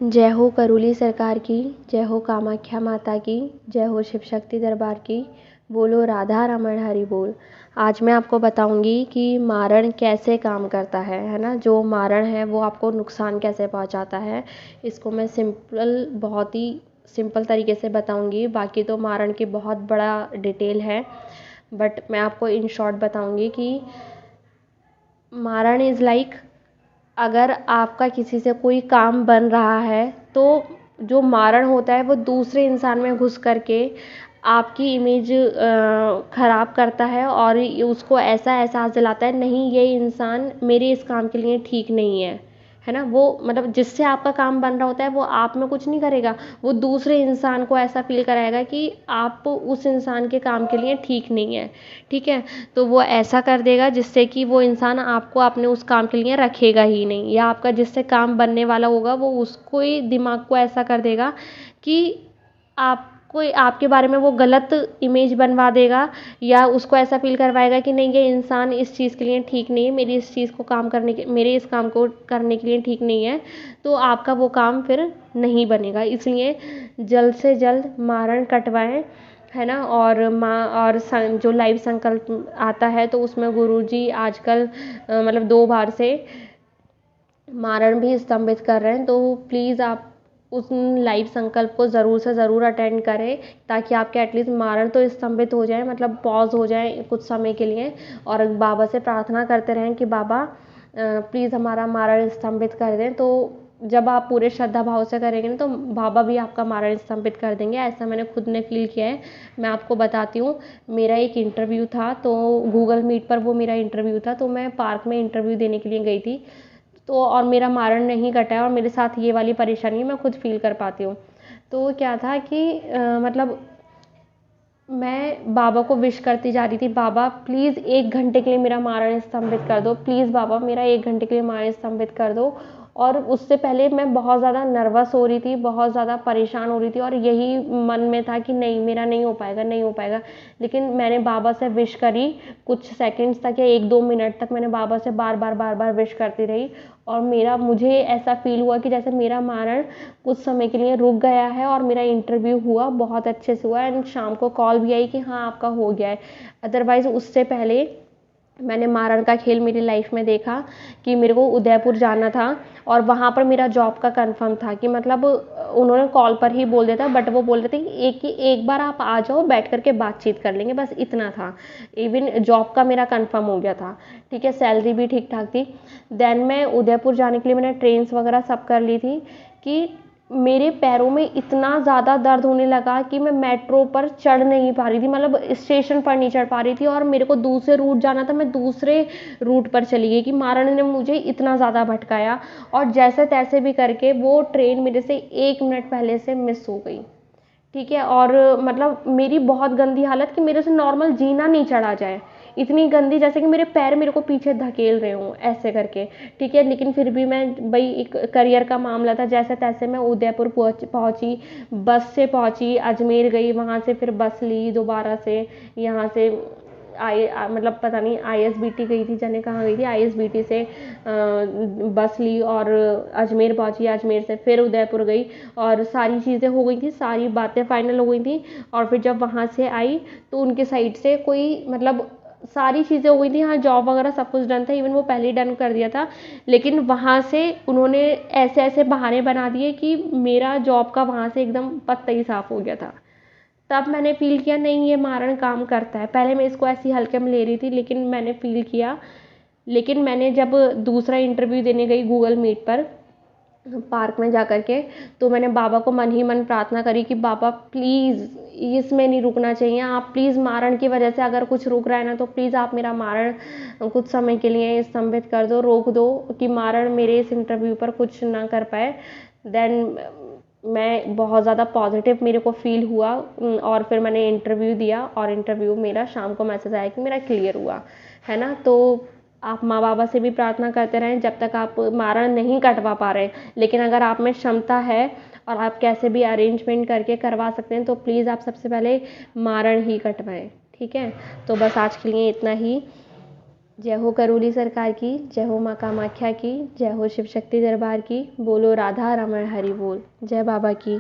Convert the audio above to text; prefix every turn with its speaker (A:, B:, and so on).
A: जय हो करुली सरकार की, जय हो कामाख्या माता की, जय हो शिव शक्ति दरबार की, बोलो राधा रमण हरि बोल। आज मैं आपको बताऊंगी कि मारण कैसे काम करता है ना। जो मारण है वो आपको नुकसान कैसे पहुंचाता है, इसको मैं बहुत ही सिंपल तरीके से बताऊंगी। बाकी तो मारण की बहुत बड़ा डिटेल है, बट मैं आपको इन शॉर्ट बताऊंगी कि मारण इज़ लाइक, अगर आपका किसी से कोई काम बन रहा है तो जो मारण होता है वो दूसरे इंसान में घुस करके आपकी इमेज ख़राब करता है और उसको ऐसा एहसास दिलाता है, नहीं ये इंसान मेरे इस काम के लिए ठीक नहीं है ना। वो मतलब जिससे आपका काम बन रहा होता है वो आप में कुछ नहीं करेगा, वो दूसरे इंसान को ऐसा फील कराएगा कि आप उस इंसान के काम के लिए ठीक नहीं है। ठीक है, तो वो ऐसा कर देगा जिससे कि वो इंसान आपको अपने उस काम के लिए रखेगा ही नहीं, या आपका जिससे काम बनने वाला होगा वो उसको ही दिमाग को ऐसा कर देगा कि आपको आपके बारे में वो गलत इमेज बनवा देगा, या उसको ऐसा फील करवाएगा कि नहीं ये इंसान इस चीज़ के लिए ठीक नहीं है, मेरी इस चीज़ को काम करने के मेरे इस काम को करने के लिए ठीक नहीं है, तो आपका वो काम फिर नहीं बनेगा। इसलिए जल्द से जल्द मारण कटवाएं, है ना। और जो लाइव संकल्प आता है तो उसमें गुरुजी आजकल मतलब 2 बार से मारण भी स्तंभित कर रहे हैं, तो प्लीज़ आप उस लाइव संकल्प को ज़रूर से ज़रूर अटेंड करें, ताकि आपके एटलीस्ट मारण तो स्तंभित हो जाए, मतलब पॉज हो जाए कुछ समय के लिए। और बाबा से प्रार्थना करते रहें कि बाबा प्लीज़ हमारा मारण स्तंभित कर दें। तो जब आप पूरे श्रद्धा भाव से करेंगे ना तो बाबा भी आपका मारण स्तंभित कर देंगे। ऐसा मैंने खुद ने फील किया है। मैं आपको बताती हूँ, मेरा एक इंटरव्यू था, तो गूगल मीट पर वो मेरा इंटरव्यू था, तो मैं पार्क में इंटरव्यू देने के लिए गई थी, तो और मेरा मारण नहीं कटा है, और मेरे साथ ये वाली परेशानी मैं खुद फील कर पाती हूँ। तो क्या था कि मतलब मैं बाबा को विश करती जा रही थी, बाबा प्लीज़ 1 घंटे के लिए मेरा मारण स्तंभित कर दो, प्लीज़ बाबा मेरा 1 घंटे के लिए मारण स्तंभित कर दो। और उससे पहले मैं बहुत ज़्यादा नर्वस हो रही थी, बहुत ज़्यादा परेशान हो रही थी, और यही मन में था कि नहीं मेरा नहीं हो पाएगा, नहीं हो पाएगा। लेकिन मैंने बाबा से विश करी, कुछ सेकंड्स तक या 1-2 मिनट तक मैंने बाबा से बार बार विश करती रही, और मुझे ऐसा फील हुआ कि जैसे मेरा मारण कुछ समय के लिए रुक गया है, और मेरा इंटरव्यू हुआ, बहुत अच्छे से हुआ, एंड शाम को कॉल भी आई कि हाँ आपका हो गया है। अदरवाइज़ उससे पहले मैंने मारण का खेल मेरी लाइफ में देखा कि मेरे को उदयपुर जाना था, और वहाँ पर मेरा जॉब का कंफर्म था कि मतलब उन्होंने कॉल पर ही बोल दिया था, बट वो बोल रहे थे कि एक बार आप आ जाओ, बैठ करके बातचीत कर लेंगे, बस इतना था। इवन जॉब का मेरा कंफर्म हो गया था, ठीक है, सैलरी भी ठीक ठाक थी। देन मैं उदयपुर जाने के लिए मैंने ट्रेन्स वगैरह सब कर ली थी कि मेरे पैरों में इतना ज़्यादा दर्द होने लगा कि मैं मेट्रो पर चढ़ नहीं पा रही थी, मतलब स्टेशन पर नहीं चढ़ पा रही थी, और मेरे को दूसरे रूट जाना था, मैं दूसरे रूट पर चली गई कि मारण ने मुझे इतना ज़्यादा भटकाया, और जैसे तैसे भी करके वो ट्रेन मेरे से 1 मिनट पहले से मिस हो गई। ठीक है, और मतलब मेरी बहुत गंदी हालत कि मेरे से नॉर्मल जीना नहीं चढ़ा जाए, इतनी गंदी, जैसे कि मेरे पैर मेरे को पीछे धकेल रहे हों ऐसे करके। ठीक है, लेकिन फिर भी मैं भाई एक करियर का मामला था, जैसे तैसे मैं उदयपुर पहुंची, बस से पहुंची, अजमेर गई, वहाँ से फिर बस ली दोबारा से, यहाँ से मतलब पता नहीं ISBT गई थी, जाने कहाँ गई थी, ISBT से बस ली और अजमेर पहुंची, अजमेर से फिर उदयपुर गई, और सारी चीज़ें हो गई थी, सारी बातें फाइनल हो गई थी। और फिर जब वहाँ से आई तो उनके साइड से कोई मतलब सारी चीज़ें हो गई थी, हाँ जॉब वगैरह सब कुछ डन था, इवन वो पहले ही डन कर दिया था, लेकिन वहाँ से उन्होंने ऐसे ऐसे बहाने बना दिए कि मेरा जॉब का वहाँ से एकदम पत्ता ही साफ हो गया था। तब मैंने फील किया नहीं ये मारण काम करता है। पहले मैं इसको ऐसी हल्के में ले रही थी, लेकिन मैंने फील किया, लेकिन मैंने जब दूसरा इंटरव्यू देने गई गूगल मीट पर पार्क में जा कर के, तो मैंने बाबा को मन ही मन प्रार्थना करी कि बाबा प्लीज़ इसमें नहीं रुकना चाहिए, आप प्लीज़ मारण की वजह से अगर कुछ रुक रहा है ना तो प्लीज़ आप मेरा मारण कुछ समय के लिए स्तंभित कर दो, रोक दो, कि मारण मेरे इस इंटरव्यू पर कुछ ना कर पाए। देन मैं बहुत ज़्यादा पॉजिटिव मेरे को फील हुआ, और फिर मैंने इंटरव्यू दिया, और इंटरव्यू मेरा शाम को मैसेज आया कि मेरा क्लियर हुआ, है ना। तो आप माँ बाबा से भी प्रार्थना करते रहें जब तक आप मारण नहीं कटवा पा रहे, लेकिन अगर आप में क्षमता है और आप कैसे भी अरेंजमेंट करके करवा सकते हैं तो प्लीज़ आप सबसे पहले मारण ही कटवाएं। ठीक है, तो बस आज के लिए इतना ही। जय हो करोली सरकार की, जय हो माँ कामाख्या की, जय हो शिव शक्ति दरबार की, बोलो राधा रमण हरि बोल। जय बाबा की।